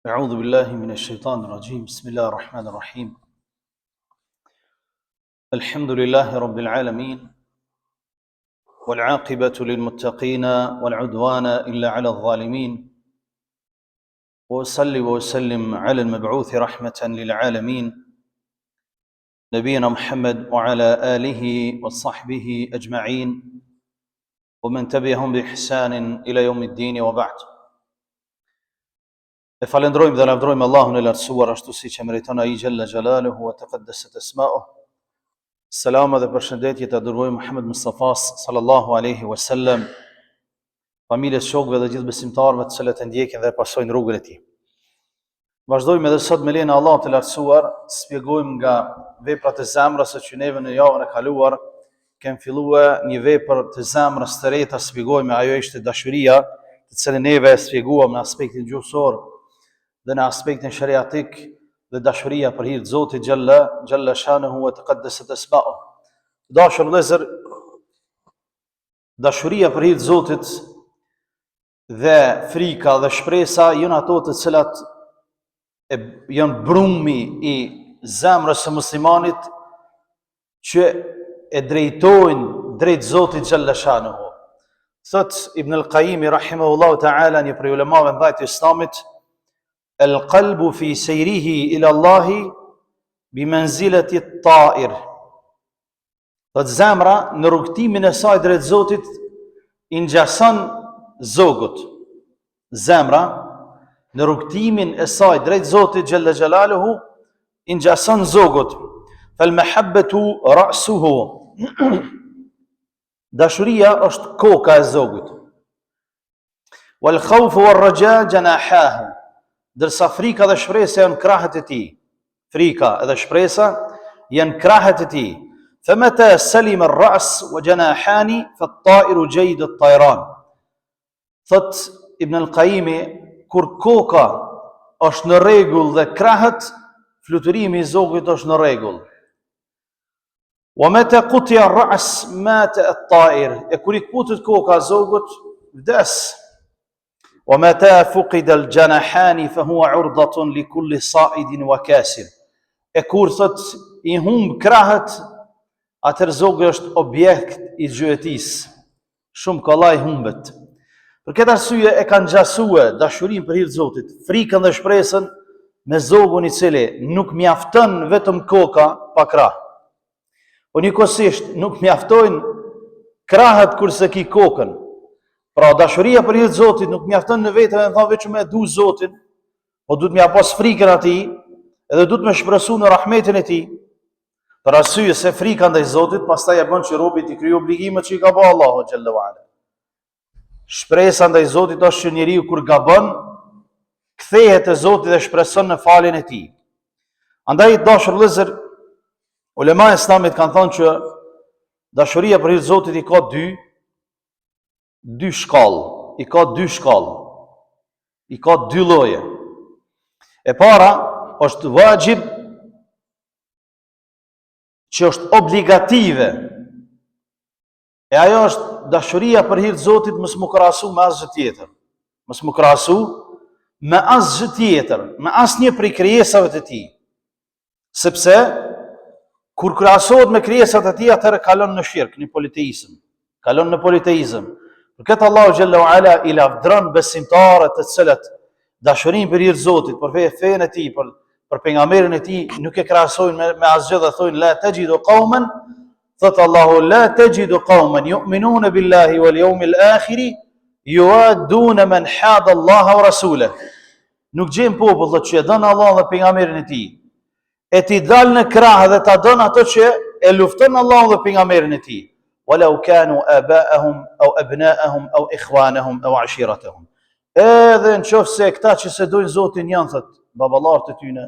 أعوذ بالله من الشيطان الرجيم بسم الله الرحمن الرحيم الحمد لله رب العالمين والعاقبة للمتقين والعدوان إلا على الظالمين وأصلي وأسلم على المبعوث رحمة للعالمين نبينا محمد وعلى آله وصحبه أجمعين ومن تبعهم بإحسان إلى يوم الدين وبعد. E falendrojmë dhe lavdrojmë Allahun e lartësuar ashtu siç e meriton ai xhalla xhalaluhu wa taqaddasat asma'uh. Selam dhe përshëndetje të adhuruar Muhammed Mustafas sallallahu alaihi wasallam, familjes, shokëve dhe gjithë besimtarëve të cilët e ndjekin dhe pasojnë rrugën e tij. Vazhdojmë edhe sot me lejen e Allahut të lartësuar, të shpjegojmë nga veprat e zemrës që neve në javën e kaluar kemi filluar një vepër të zemrës të re, ta shpjegojmë, ajo ishte dashuria, të cilën neve shpjeguam në aspektin gjuhësor dhe në aspektin shariatik, dhe dashuria për hir të Zotit xhalla shanuhu wa taqaddasat asma'uh. Dashur vëllezër, dashuria për hir të Zotit dhe frika dhe shpresa janë ato të cilat janë brumi i zemrës së muslimanit që e drejtojnë drejt Zotit xhalla shanuhu. Thot Ibn al-Qayyim rahimahullahu ta'ala, një prej ulemave ndaj të Islamit: "El-qalbu fi sejrihi ila Allahi bi manzilati at-ta'ir." Thot zemra në rrugtimin e saj drejt Zotit i ngjason zogut. Zemra në rrugtimin e saj drejt Zotit xhalla xhalaluhu i ngjason zogut. Fal-mahabbatu ra'suhu. Dashuria është koka e zogut. Wal khawfu war raja janahahu. Dërsa frika dhe shpresa janë krahët e tij. Frika dhe shpresa janë krahët e tij. Famata salim ar-ra's wa janahani fa-at-ta'iru jayd at-tayran. Thot Ibn al-Qayyim, kur koka është në rregull dhe krahët, fluturimi i zogut është në rregull. Wa mata qutiya ar-ra's mata at-ta'ir. E kur i kputet koka zogut, vdes. Wa mata fuqida al-janahani fa huwa 'urdatun li kulli sa'idin wa kasir. E kur thot i humb krahët, atëherë zogu është objekt i gjëhetisë. Shumë kollaj humbet. Për këtë arsye e kanë ngjasuar dashurinë për hir të Zotit, frikën dhe shpresën me zogun i cili nuk mjafton vetëm koka pa krah. Po njëkohësisht nuk mjaftojnë krahët kurse ki kokën. Pra dashuria për hir të Zotit nuk mjafton në vetëm e thon vetëm me du Zotin, po duhet më pas frikën atij, edhe duhet më shpresu në rahmetin e tij. Për arsye se frika ndaj Zotit pastaj e bën që robi të krijojë obligimet që i ka bërë Allahu xhalla wala. Shpresa ndaj Zotit është që njeriu kur gabon, kthehet te Zoti dhe shpreson në faljen e tij. Andaj dashur vëllezër, ulema e Islamit kanë thënë që dashuria për hir të Zotit i ka dy shkallë, i ka dy lloje. E para është vajib, që është obligative. E ajo është dashuria për hir të Zotit, mos mu krahasu me asgjë tjetër. Mos mu krahasu me asgjë tjetër, me asnjë prej krijesave të tij. Sepse kur krahasohet me krijesat e tij, atëherë kalon në shirk, në politeizëm. Për këtë Allahu xhalla wa ala i lavdron besimtarët të cilët dashurinë për hir të Zotit, për fenë e tij, për pejgamberin e tij nuk e krahasojnë me asgjë dhe thonë la tajidu qauman, thot Allahu la tajidu qauman yu'minuna billahi wal yawmil akhir yu'aduna man hada Allah wa rasulahu. Nuk gjen popull që e don Allahun dhe pejgamberin e tij, e ti dal në krah dhe ta don ato që e lufton Allahun dhe pejgamberin e tij. Walau kanu aba'ahum aw abna'ahum aw ikhwanahum aw 'ashiratahum. Edhe nëse këta që se dojnë Zotin janë thot baballarët e tyre,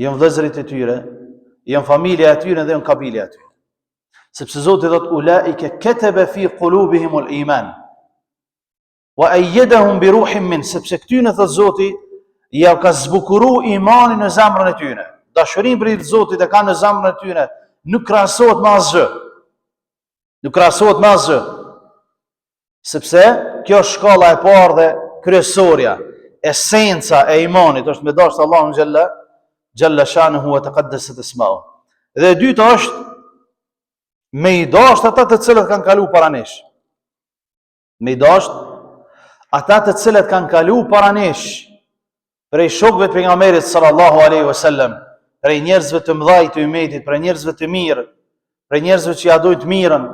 janë vëllezërit e tyre, janë familja e tyre dhe janë kabila e tyre. Sepse Zoti thot ulaika kataba fi qulubihimul iman wa ayyadahum bi ruhin min, sepse këtyre thot Zoti ja ka zbukuru imanin në zemrën e tyre. Dashurinë për Zotit e kanë në zemrën e tyre, nuk krahasohet me asgjë. Sepse kjo është shkalla e parë dhe kryesorja. esenca e imanit është me dashur Allahun xhalla shanuhu wa taqaddasat ismuhu. Dhe e dyta është me i dashur ata të cilët kanë kaluar para nesh. Me i dashur ata të cilët kanë kaluar para nesh, prej shokëve të pejgamberit sallallahu alaihi wasallam, prej njerëzve të mëdhaj të umetit, prej njerëzve të mirë, prej njerëzve që ja dojnë të mirën,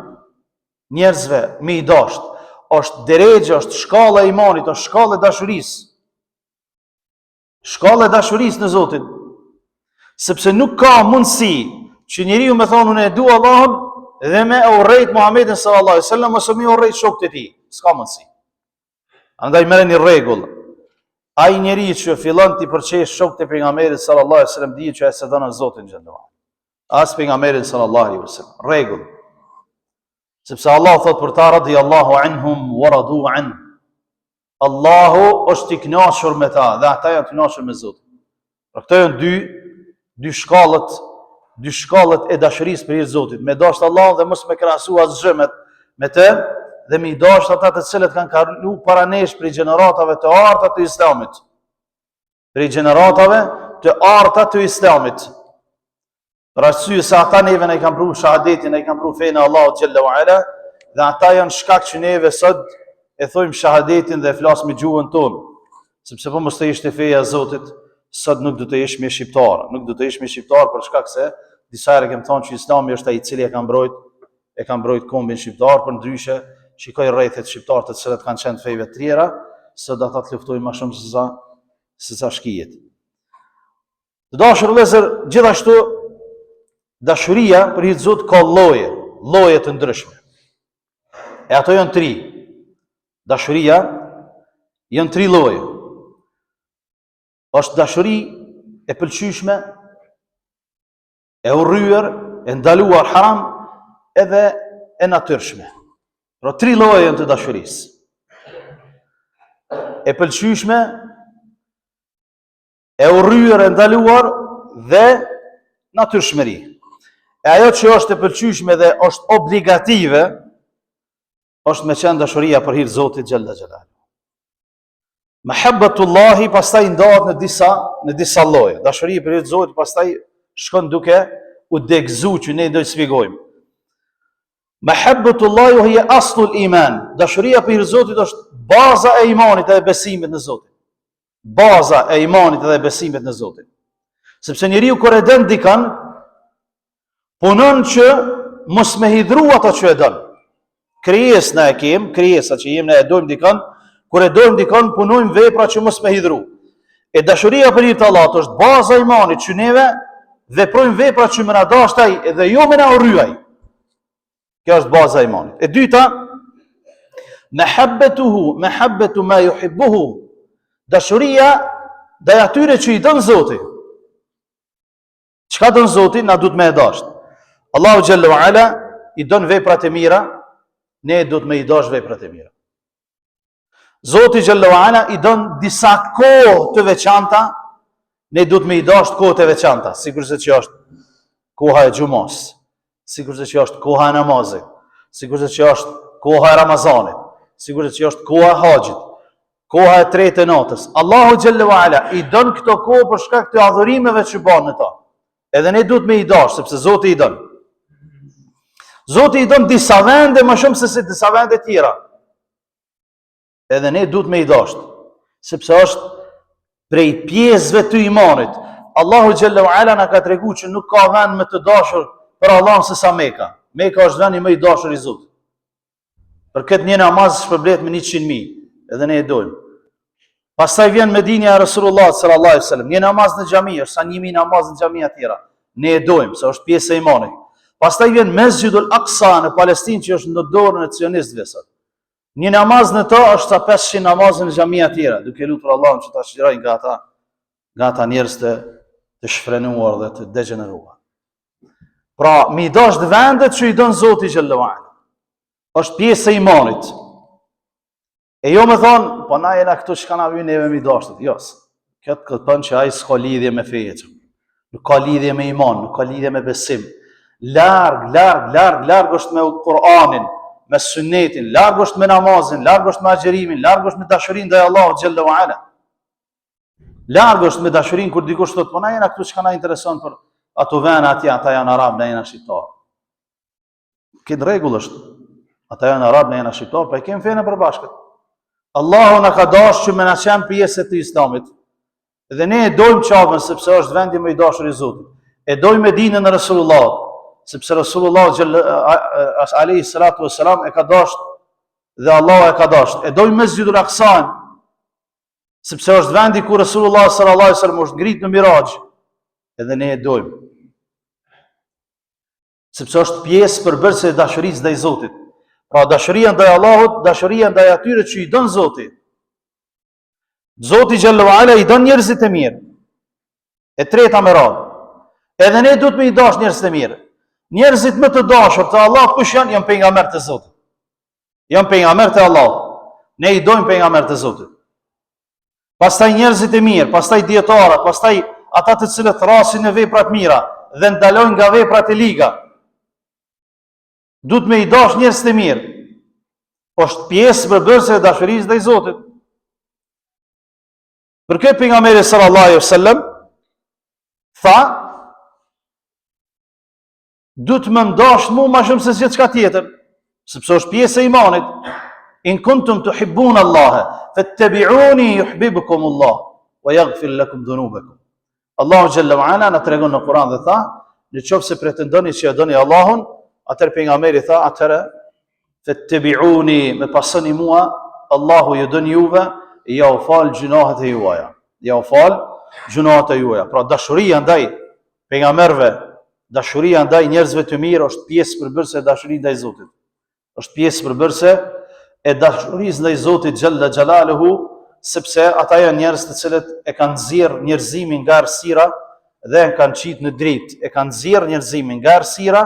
njerëzve me i dashur. Është drejtë, është shkalla e imanit, është shkalla e dashurisë. Shkalla e dashurisë në Zotin. Sepse nuk ka mundësi që njeriu me thonë unë e dua Allahun dhe me urrejt Muhamedit sallallahu alaihi wasallam ose me urrejt shokët e tij. S'ka mundësi. Andaj merreni rregull. Ai njeriu që fillon të përqesh shokët e pejgamberit sallallahu alaihi wasallam dihet që ai se don Zotin xhallahu. As pejgamberin sallallahu alaihi wasallam. Rregull. Sepse Allah thot për ta radiyallahu anhum wa radu an. Allahu është i kënaqur me ta dhe ata janë të kënaqur me Zotin. Për këto janë dy shkallët e dashurisë për Zotit. Me dashur Allahun dhe mos me krahasu asgjë me të dhe me dashur ata të cilët kanë kaluar para nesh për gjeneratave të arta të Islamit. Për gjeneratave të arta të Islamit. Për arsye se ata neve ne kanë pru shahadetin, ne kanë pru fenë Allahut xhalla wa ala, dhe ata janë shkak që neve sot e thojmë shahadetin dhe flasim me gjuhën tonë. Sepse po mos të ishte feja e Zotit, sot nuk do të ish me shqiptar, nuk do të ish me shqiptar për shkak se disa herë kem thonë që Islami është ai i cili e ka mbrojt kombin shqiptar, për ndryshe shikoj rrethet shqiptar të cilët kanë qenë fejve të tjera, sot ata të luftojnë më shumë se sa shkijet. Të dashur vëllezër, gjithashtu dashuria për hir të Zotit ka lloje të ndryshme. E ato janë 3. Dashuria janë 3 lloje. Është dashuri e pëlqyeshme, e urryer, e ndaluar haram, edhe e natyrshme. Pra 3 lloje janë të dashurisë. E pëlqyeshme, e urryer, e ndaluar dhe natyrshmëri. E ajo që është e pëlqyeshme dhe është obligative, është me qenë dashuria për hir të Zotit xhalla xhelal. Mahabbatullahi pastaj ndahet në disa lloje. Dashuria për hir të Zotit pastaj shkon duke u degëzuar që ne do të shpjegojmë. Mahabbatullahi hiya aslul iman. Dashuria për hir të Zotit është baza e imanit dhe besimit në Zotin. Baza e imanit dhe besimit në Zotin. Sepse njeriu kur e don dikën, punon që mos me hidhru ato që e don. Krijesë na e kem, krijesa që jemi ne e dojmë dikën, kur e dojmë dikën punojmë vepra që mos me hidhru. E dashuria për hir të Allahut është baza e imanit që neve veprojmë vepra që më na dash ai dhe jo më na urryej. Kjo është baza e imanit. E dyta, mahabbatu ma yuhibbuhu. Dashuria ndaj atyre që i don Zoti. Çka don Zoti na duhet me e dash. Allahu xhalla wa ala i don veprat e mira, ne duhet me i dash veprat e mira. Zoti xhalla wa ala i don disa kohë të veçanta, ne duhet me i dash kohët e veçanta, sigurisht që është koha e xhumos, sigurisht që është koha e namazit, sigurisht që është koha e Ramazanit, sigurisht që është koha e haxhit, koha e tretë e natës. Allahu xhalla wa ala i don këto kohë për shkak të adhurimeve që bën në to. Edhe ne duhet me i dash, sepse Zoti i don. Zoti i don disa vende më shumë se disa vende tjera. Edhe ne duhet me i dash, sepse është prej pjesëve të imanit. Allahu xhalla wa ala na ka treguar që nuk ka vend më të dashur për Allahun se sa Mekka. Mekka është vendi më i dashur i Zotit. Për këtë një namaz shpërblet me 100.000, edhe ne e dojmë. Pastaj vjen Medinja e Resulullah sallallahu alaihi wasallam. Një namaz në xhami është sa 1000 namaz në xhamia të tjera. Ne e dojmë se është pjesë e imanit. Pastaj vjen Mesjidul Aqsa në Palestinë që është në dorën e sionistëve sot. Një namaz në to është sa 500 namazë në xhamia të tjera, duke lutur Allahun që ta shirojë nga ata njerëz të shfrenuar dhe të degeneruar. Pra, mi dash të vendet që i don Zoti xhallahu ala. Është pjesë e imanit. E jo me thonë, po na jena këtu që ka na vjen neve mi dashët. Jo, këtë pënë që ai s'ka lidhje me feje. Nuk ka lidhje me iman, nuk ka lidhje me besim. Larg është me Kur'anin, me sunnetin, larg është me namazin, larg është me agjerimin, larg është me dashurinë ndaj Allahut xhallahu ala. Larg është me dashurinë kur dikush thotë, po na jena këtu çka na intereson për ato vene atje, ata janë arab, na jena shqiptar. Këtë rregull është. Ata janë arab, na jena shqiptar, po e kemi fenë përbashkët. Allahu na ka dashur që me na qenë pjesë të Islamit. Dhe ne e dojmë Qabën sepse është vendi më i dashur i Zotit. E dojmë Medinën e Resulullahut, sepse Resulullah alayhi salatu wassalam e ka dashur dhe Allah e ka dashur. E dojmë Mesjidul Aqsa, sepse është vendi ku Resulullah sallallahu alaihi wasallam është ngrit në Miraj. Edhe ne e dojmë. Sepse është pjesë përbërëse e dashurisë ndaj Zotit. Pra dashuria ndaj Allahut, dashuria ndaj atyre që i don Zoti. Zoti xhallahu ala i don njerëzit e mirë. E treta me radhë. Edhe ne duhet me i dash njerëzit e mirë. Njerëzit më të dashur të Allahut kush janë? Janë pejgamberët e Zotit. Janë pejgamberët e Allahut. Ne i dojmë pejgamberët e Zotit. Pastaj njerëzit e mirë, pastaj dietarët, pastaj ata të cilët rrasin në vepra të mira dhe ndalojnë nga veprat e liga. Duhet me i dash njerëzit e mirë. Është pjesë përbërëse e dashurisë ndaj Zotit. Për këtë pejgamberi sallallahu alaihi wasallam tha, duhet më ndash mu ma shumë se gjithçka tjetër, sepse është pjesë e imanit. In kuntum tuhibbun Allah, fattabi'uni yuhibbukum Allah wa yaghfir lakum dhunubakum. Allahu xhalla wa ala na tregon në Kur'an dhe tha, nëse pretendoni që e doni Allahun, atëherë pejgamberi tha, atëherë fattabi'uni, me pasoni mua, Allahu ju don juve, ja u fal gjunahet e juaja. Ja u fal gjunahet e juaja. Pra dashuria ndaj pejgamberëve, dashuria ndaj njerëzve të mirë është pjesë përbërëse e dashurisë ndaj Zotit. Është pjesë përbërëse e dashurisë ndaj Zotit xhalla xhalaluhu, sepse ata janë njerëz të cilët e kanë nxjerr njerëzimin nga errësira dhe e kanë qitë në dritë. E kanë nxjerr njerëzimin nga errësira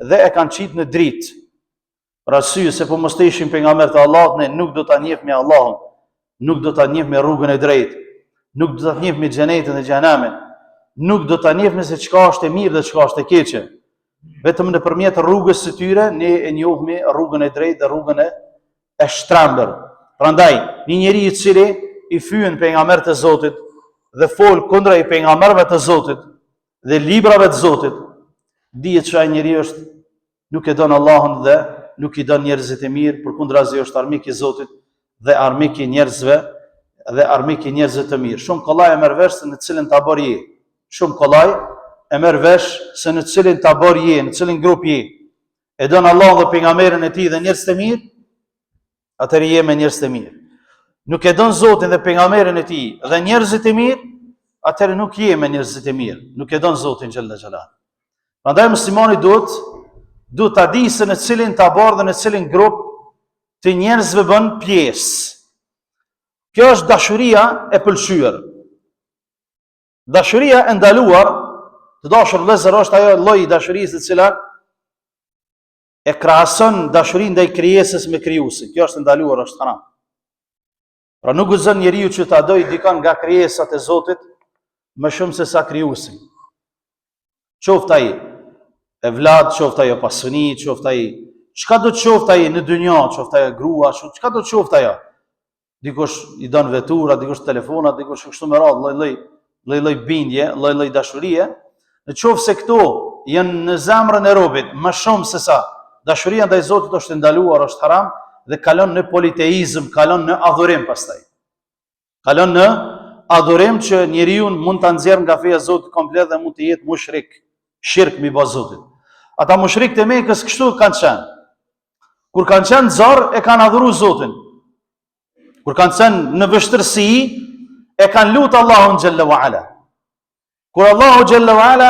dhe e kanë qitë në dritë. Për arsye se po mos të ishim pejgamberët e Allahut, ne nuk do ta njehim me Allahun, nuk do ta njehim me rrugën e drejtë, nuk do ta njehim me xhenetin dhe xhenamin, nuk do ta njehim se çka është e mirë dhe çka është e keqe. Vetëm nëpërmjet rrugës së tyre ne e njohim rrugën e drejtë dhe rrugën e shtrembër. Prandaj, një njeri i cili i fyen pejgamberët e Zotit dhe fol kundra i pejgamberëve të Zotit dhe librave të Zotit, dihet se ai njeri është nuk e don Allahun dhe nuk i don njerëzit e mirë, përkundrazi është armik i Zotit dhe armik i njerëzve dhe armik i njerëzve të mirë. Shumë kollaj e merr vesh se në cilin tabor je. Shumë kollaj e merr vesh se në cilin tabor je, në cilin grup je. E don Allahun dhe pejgamberin e tij dhe njerëzit e mirë, atëherë je me njerëzit e mirë. Nuk e don Zotin dhe pejgamberin e tij dhe njerëzit e mirë, atëherë nuk je me njerëzit e mirë. Nuk e don Zotin xhalla xhalal. Prandaj muslimani duhet ta di se në cilin tabor dhe në cilin grup të njerëzve bën pjesë. Kjo është dashuria e pëlqyer. Dashuria e ndaluar, të dashur vëllezër, është ajo lloj dashurisë e cila e krahason dashurinë ndaj krijesës me krijuesin. Kjo është ndaluar, është haram. Pra nuk guxon njeriu që ta dojë dikon nga krijesat e Zotit më shumë se sa krijuesin. Qoftë ai evlad, qoftë ai pasuni, qoftë ai çka do të qoftë ai në dynjë, qoftë ai grua, çka do të qoftë ajo. Dikush i don vetura, dikush telefona, dikush kështu me radhë, lloj bindje, lloj dashurie. Në qoftë se këto janë në zemrën e robit më shumë se sa dashuria ndaj Zotit është ndaluar, është haram dhe kalon në politeizëm, kalon në adhurim pastaj. Kalon në adhurim që njeriu mund ta nxjerrë nga feja e Zotit komplet dhe mund të jetë mushrik, shirk mbi Zotit. Ata mushrikët e Mekës kështu kanë qenë. Kur kanë qenë zor e kanë adhuruar Zotin. Kur kanë qenë në vështirësi e kanë lutur Allahun xhalla wa ala. Kur Allahu xhalla wa ala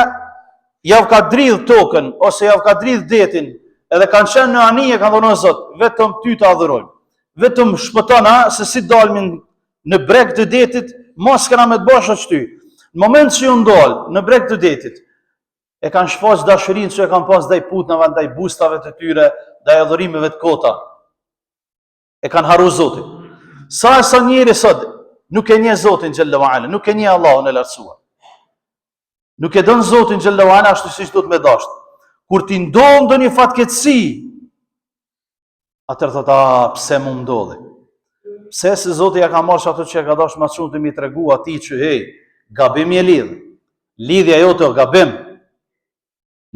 ja ka dridh tokën ose ja ka dridh detin, edhe kanë qenë në anije, kanë thonë Zot, vetëm ty të adhurojmë. Vetëm shpëtona se si dalmin në breg të detit, mos kena me të bosh as ty. Në moment që ju ndal në breg të detit, e kanë shfaq dashurinë që e kanë pas ndaj putnave, ndaj bustave të tyre, ndaj adhurimeve të kota. E kanë harruar Zotin. Sa njeri sot nuk e njeh Zotin xhalla wa ala, nuk e njeh Allahun e lartësuar. Nuk e don Zotin xhalla wa ala ashtu siç duhet me dashur. Kur ti ndodh ndonjë fatkeqësi, atëherë thotë, pse më ndodhi? Pse se Zoti ja ka marrë që ato që ka dash më shumë të mi tregu atij që hey, gabim je lidh. Lidhja jote o gabim.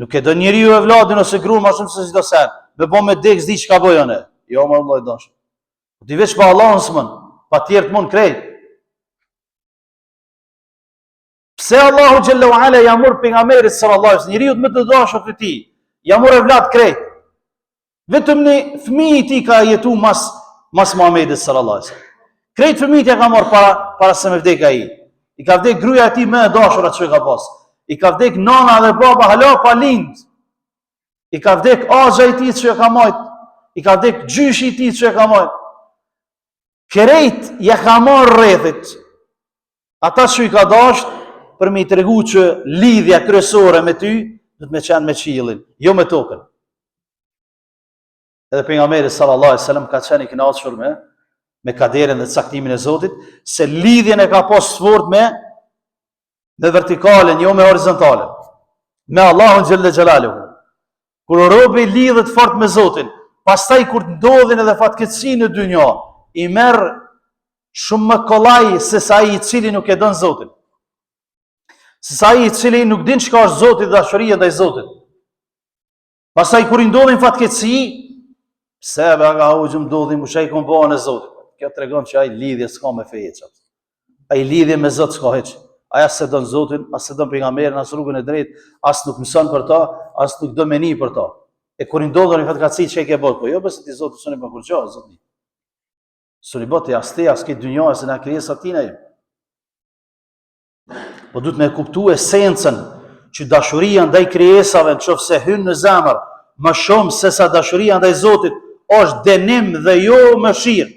Nuk e do njeriu e vladin ose gruan më shumë se çdo sen. Me bë me dek s'di çka bojone. Jo më vëllai dash. Ti veç pa Allahun s'mon, pa tjerë të mund krejt. Pse Allahu xhallahu ala ja mor pejgamberit sallallahu alaihi wasallam, njeriu më të dashur të tij, ja mor e vlad krejt. Vetëm një fëmijë i tij ka jetu mas Muhamedit sallallahu alaihi wasallam. Krejt fëmijët ja ka marr para se me vdek ai. I ka vdek gruaja e tij më e dashur atë që ka pas. I ka vdek nana dhe baba hala pa lind. I ka vdek axha i tij që ka marr. I ka vdek gjyshi i tij që ka marr. Krejt ja ka marr rrethit. Ata që i ka dashur për me i tregu që lidhja kryesore me ty do të më qenë me qiellin, jo me tokën. Edhe pejgamberi sallallahu alaihi wasallam ka qenë i kënaqur me kaderin dhe caktimin e Zotit, se lidhjen e ka pas fort me vertikalen, jo me horizontalen. Me Allahun xhelle xhelaluhu. Kur robi lidhet fort me Zotin, pastaj kur ndodhin edhe fatkeqësi në dynjë, i merr shumë më kollaj se sa ai i cili nuk e don Zotin. Se sa ai i cili nuk din çka është Zoti dhe dashuria ndaj Zotit. Pastaj kur i ndodhin fatkeqësi, pse ka u ndodhin mushaj kombon e Zotit. Kjo tregon që ai lidhje s'ka me feje çat. Ai lidhje me Zot s'ka hiç. Ai as se don Zotin, as se don pejgamberin, as rrugën e drejtë, as nuk mëson për ta, as nuk do meni për ta. E kur i ndodhin fatkeqësi çe ke bot, po jo pse ti Zoti s'u ne bën kurrë, Zoti. S'u boti as ti as këtë dynjë as në krijesa tina. Po duhet me kuptu esencën që dashuria ndaj krijesave nëse hyn në zemër më shumë se sa dashuria ndaj Zotit është dënim dhe jo mëshirë.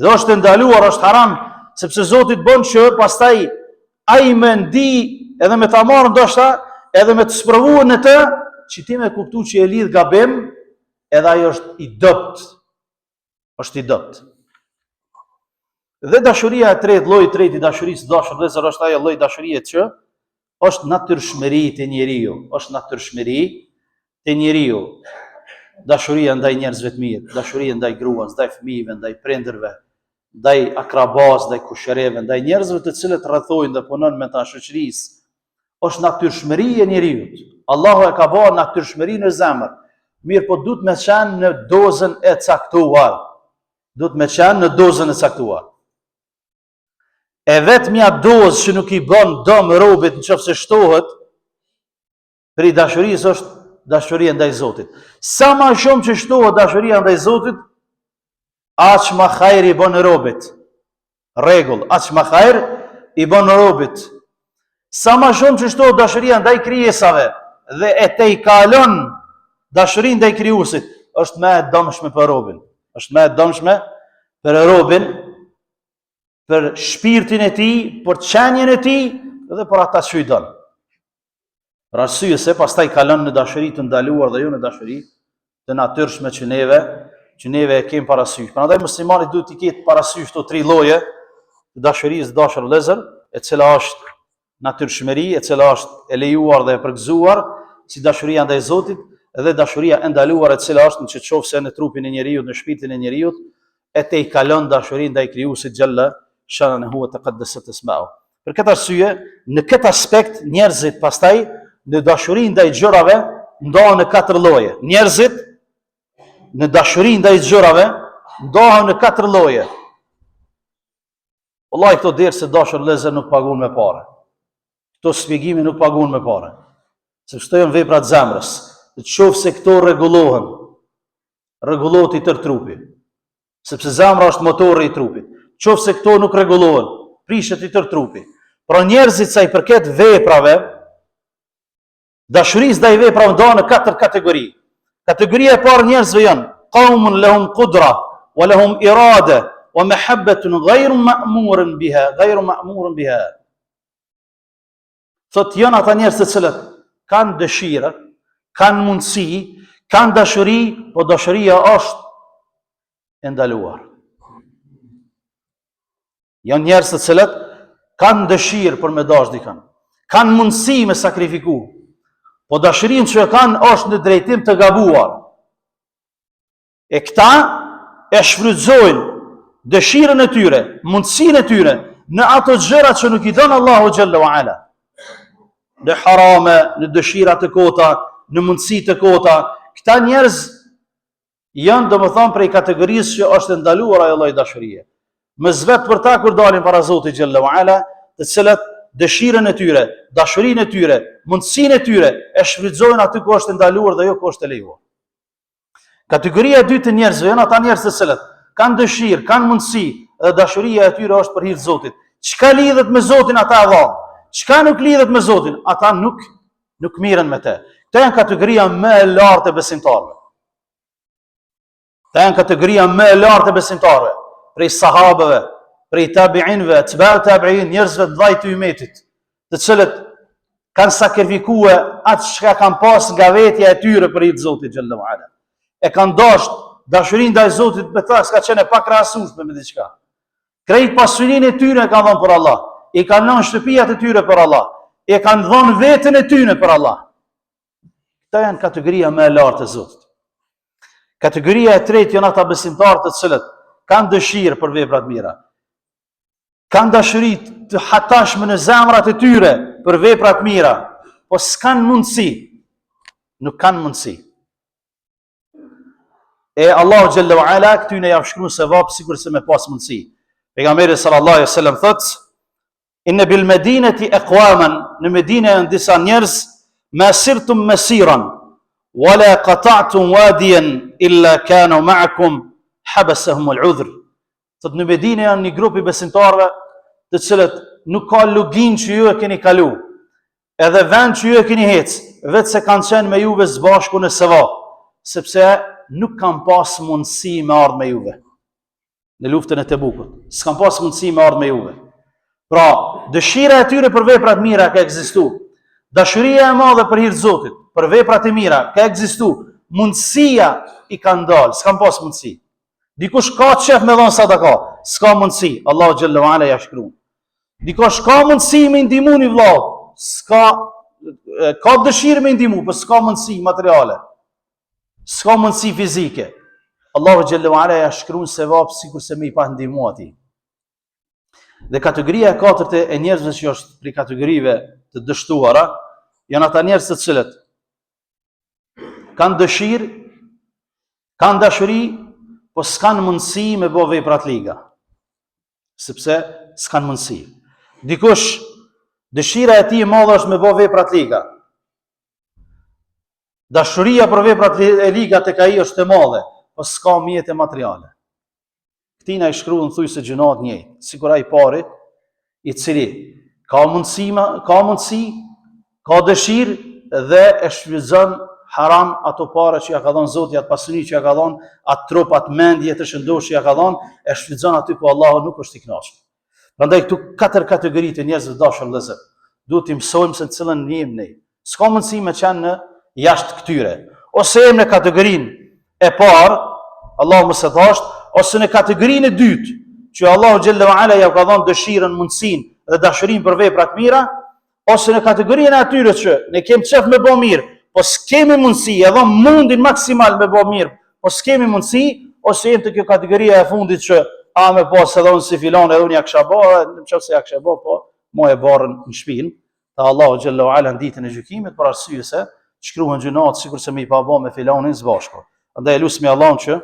Dhe është ndaluar, është haram, sepse Zoti bën që pastaj ai më ndi edhe me ta marrë ndoshta edhe me të sprovuar në të që ti me kuptu që e lidh gabim edhe ai është i dopt. Është i dopt. Dhe dashuria e tretë, lloji i tretë i dashurisë dashur vëllezër është ajo lloj dashurie që është natyrshmëri te njeriu, është natyrshmëri te njeriu. Dashuria ndaj njerëzve të mirë, dashuria ndaj gruas, ndaj fëmijëve, ndaj prindërve, ndaj akrabas, ndaj kushëreve, ndaj njerëzve të cilët rrethojnë dhe punojnë me ta shoqërisë, është natyrshmëri e njeriu. Allahu e ka bërë natyrshmërinë në zemër. Mirë, po duhet me qenë në dozën e caktuar. Duhet me qenë në dozën e caktuar. E vetmja dozë që nuk i bën dëm robit nëse shtohet për dashurisë është dashuria ndaj Zotit. Sa më shumë që shtohet dashuria ndaj Zotit, aq më hajër i bën robit. Rregull, aq më hajër i bën robit. Sa më shumë që shtohet dashuria ndaj krijesave dhe e te i kalon dashurinë ndaj krijuesit, është më e dëmshme për robin. Është më e dëmshme për robin, për shpirtin e tij, për qenjen e tij dhe për ata që i don. Për arsye se pastaj kalon në dashuri të ndaluar dhe jo në dashuri të natyrshme që neve e kemi parasysh. Prandaj muslimani duhet të ketë parasysh këto tre lloje të dashurisë dashur vëllezër, e cila është natyrshmëri, e cila është e lejuar dhe e përgëzuar, si dashuria ndaj Zotit, dhe dashuria e ndaluar, e cila është nëse në trupin e njeriu, në shpirtin e njeriu, e te i kalon dashurinë ndaj krijuesit xhalla shanahu wa taqaddasat isma'u. Për këtë arsye, në këtë aspekt njerëzit pastaj në dashurinë ndaj gjërave ndohen në katër lloje. Njerëzit në dashurinë ndaj gjërave ndohen në katër lloje. Wallahi këto derse dashur vëllezër nuk paguhen me parë. Këto shpjegime nuk paguhen me parë. Sepse këto janë vepra të zemrës. Nëse këto rregullohet i tërë trupi. Sepse zemra është motori i trupit. Nëse këto nuk rregullohen, prishet i tërë trupi. Pra njerëzit sa i përket veprave, dashurisë ndaj veprave ndohen në katër kategori. Kategoria e parë njerëzve janë qaumun lahum qudra wa lahum irada wa mahabbatun ghayru ma'murun biha. Thot janë ata njerëz të cilët kanë dëshirë, kanë mundësi, kanë dashuri, po dashuria është e ndaluar. Janë njerëz të cilët kanë dëshirë për me dash dikën, kanë mundësi me sakrifiku, po dashurinë që kanë është në drejtim të gabuar. E këta e shfrytëzojnë dëshirën e tyre, mundësinë e tyre në ato gjërat që nuk i don Allahu xhalla wa ala. Në harame, në dëshirat të kota, në mundësi të kota, këta njerëz janë domethënë prej kategorisë që është ndaluar ajo lloj dashurie. Mes vetë për ta kur dalin para Zotit xhalla wa ala, të cilët dëshirën e tyre, dashurinë e tyre, mundësinë e tyre e shfrytëzojnë aty ku është ndaluar dhe jo ku është e lejuar. Kategoria e dytë të njerëzve janë ata njerëz të cilët kanë dëshirë, kanë mundësi dhe dashuria e tyre është për hir të Zotit. Çka lidhet me Zotin ata e vallë. Çka nuk lidhet me Zotin, ata nuk mirën me te. Këto janë kategoria më e lartë e besimtarëve. Këto janë kategoria më e lartë e besimtarëve, prej sahabëve, prej tabiinëve, tabiin, njerëzve të vllajt të umetit, të cilët kanë sakrifikuar atë çka kanë pas nga vetja e tyre për hir të Zotit xhallahu ala. E kanë dashurinë ndaj Zotit me ta s'ka qenë pa krahasueshme me diçka. Krejt pasurinë e tyre kanë dhënë për Allah, i kanë dhënë shtëpiat e tyre për Allah, i kanë dhënë veten e tyre për Allah. Këta janë kategoria më e lartë e Zotit. Kategoria e tretë janë ata besimtarë të cilët kanë dëshirë për vepra të mira. Kanë dashuri të hatashme në zemrat e tyre për vepra të mira, po s'kan mundësi. Nuk kanë mundësi. E Allahu xhalla wa ala këtyne ja shkruan sevap sikur se me pas mundësi. Pejgamberi sallallahu alaihi wasallam thotë: "Inna bil Madinati aqwaman", në Medinë janë disa njerëz, "ma sirtum masiran wala qata'tum wadiyan illa kanu ma'akum habasahum al-'udhr." Thotë në Medinë janë një grup i besimtarëve të cilët nuk ka lugin që ju e keni kalu, edhe vend që ju e keni hec, vetë se kanë qenë me juve së bashku në sevap, sepse nuk kanë pas mundësi me ardhë me juve. Në luftën e Tebukut, s'kan pas mundësi me ardhë me juve. Pra, dëshira e tyre për veprat mira ka ekzistu. Dashuria e madhe për hir të Zotit, për veprat e mira ka ekzistu. Mundësia i kanë dalë, s'kan pas mundësi. Dikush ka qef me dhënë sadaka, s'ka mundësi. Allahu xhallahu ala ja shkruan. Dikush ka mundësi me ndihmu një vëllau, ka dëshirë me ndihmu, por s'ka mundësi materiale. S'ka mundësi fizike. Allahu xhallahu ala ja shkruan sevap sikur se me i pa ndihmu atij. Dhe kategoria e katërt e njerëzve që është prej kategorive të dështuara, janë ata njerëz të cilët kanë dëshirë, kanë dashuri, po s'kan mundësi me bë vepra të liga. Sepse s'kan mundësi. Dikush dëshira e tij e madhe është me bë vepra të liga. Dashuria për veprat e liga tek ai është e madhe, po s'ka mjete materiale. Këtina i shkruan thujse gjunat njëjtë, sikur ai pari, i cili ka mundësi, ka dëshirë dhe e shfrytëzon haram ato pare që ja ka dhënë Zoti, atë pasuri që ja ka dhënë, atë trup, atë mendje të shëndosh që ja ka dhënë, e shfrytëzon aty ku Allahu nuk është i kënaqur. Prandaj këtu katër kategori të njerëzve dashur vëllezër, duhet të mësojmë se në cilën jemi ne. S'ka mundësi me qenë në jashtë këtyre. Ose jemi në kategorinë e parë, Allahu mos e thasht, ose në kategorinë e dytë, që Allahu xhallahu ala ja ka dhënë dëshirën, mundësinë dhe dashurinë për vepra të mira, ose në kategorinë e atyre që ne kemi qef me bë mirë, po s'kemi mundësi, edhe mundin maksimal me bë mirë, po s'kemi mundësi, ose jemi të kjo kategoria e fundit që a me pas edhe unë si filon, edhe unë ja kësha bë, nëse ja kësha bë, po mo e barën në shpinë, ta Allahu xhallahu ala në ditën e gjykimit, për arsye se shkruhen gjunat sikur se me i pa bë me filonin së bashku. Andaj lutsmi Allahun që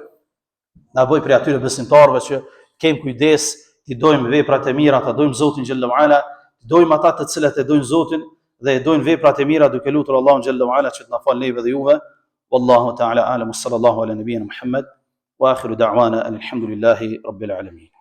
na bëj prej atyre besimtarëve që kemi kujdes, ti dojmë veprat e mira, ta dojmë Zotin xhallahu ala, dojmë ata të cilët e dojnë Zotin dhe e dojnë veprat e mira duke lutur Allahun xhallahu ala që të na falë neve dhe juve. Wallahu ta'ala a'lam, sallallahu ala nabiyyina Muhammad wa akhiru da'wana alhamdulillahi rabbil alamin.